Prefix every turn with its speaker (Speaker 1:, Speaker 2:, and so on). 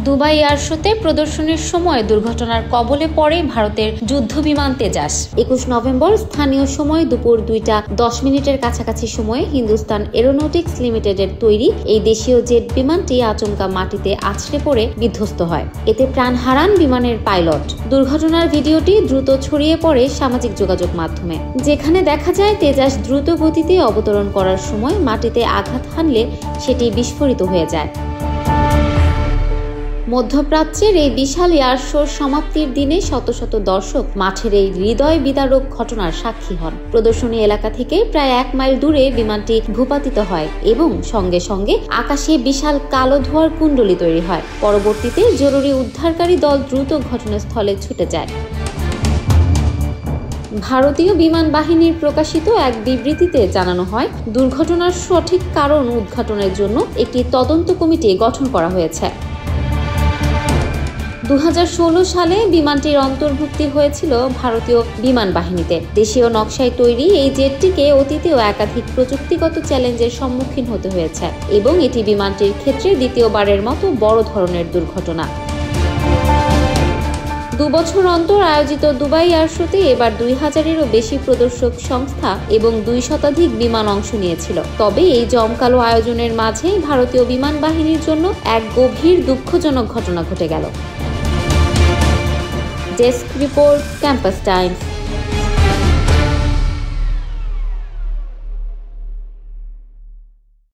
Speaker 1: Dubai air শোতে প্রদর্শনীর সময় দুর্ঘটনার কবলে পড়ে ভারতের যুদ্ধবিমান তেজাস। 21 নভেম্বর স্থানীয় সময় দুপুর 2:10 কাছাকাছি সময়ে হিন্দুস্তান এরোনটিক্স লিমিটেডের তৈরি এই দেশীয় জেট বিমানটি আচমকা মাটিতে আছড়ে পড়ে বিধ্বস্ত হয়। এতে প্রাণ হারান বিমানের পাইলট। দুর্ঘটনার ভিডিওটি দ্রুত ছড়িয়ে পড়ে সামাজিক যোগাযোগ মাধ্যমে, যেখানে দেখা যায় তেজাস দ্রুত গতিতে অবতরণ করার সময় মাটিতে আঘাত হানলে সেটি বিস্ফোরিত হয়ে যায়। মধ্যপ্রাচ্যের এই বিশাল এয়ার শোর সমাপ্তির দিনে শত শত দর্শক মাঠের এই হৃদয় বিদারক ঘটনার সাক্ষী হন। প্রদর্শনী এলাকা থেকে প্রায় 1 মাইল দূরে বিমানটি ভূপাতিত হয় এবং সঙ্গে সঙ্গে আকাশে বিশাল কালো ধোঁয়ার কুণ্ডলী তৈরি হয়। পরবর্তীতে জরুরি উদ্ধারকারী দল দ্রুত ঘটনাস্থলে ছুটে যায়। ভারতীয় বিমান বাহিনীর প্রকাশিত এক বিবৃতিতে জানানো হয়, দুর্ঘটনার সঠিক কারণ উদ্ঘাটনের জন্য একটি তদন্ত কমিটি গঠন করা হয়েছে। 2016 সালে বিমানটির অন্তর্ভুক্তি হয়েছিল ভারতীয় বিমান বাহিনীতে। দেশীয় নকশায় তৈরি এই জেটটিকে অতীতেও একাধিক প্রযুক্তিগত চ্যালেঞ্জের সম্মুখীন হতে হয়েছে এবং এটি বিমানটির ক্ষেত্রে দ্বিতীয়বারের মতো বড় ধরনের দুর্ঘটনা। 2 বছর অন্তর আয়োজিত দুবাই এয়ার শোতে এবার 2000-এরও বেশি প্রদর্শক সংস্থা এবং 2 শতাধিক বিমান অংশ নিয়েছিল। তবে এই জমকালো আয়োজনের মাঝেই ভারতীয় বিমান বাহিনীর জন্য এক গভীর দুঃখজনক ঘটনা ঘটে গেল। Desk report, campus Times.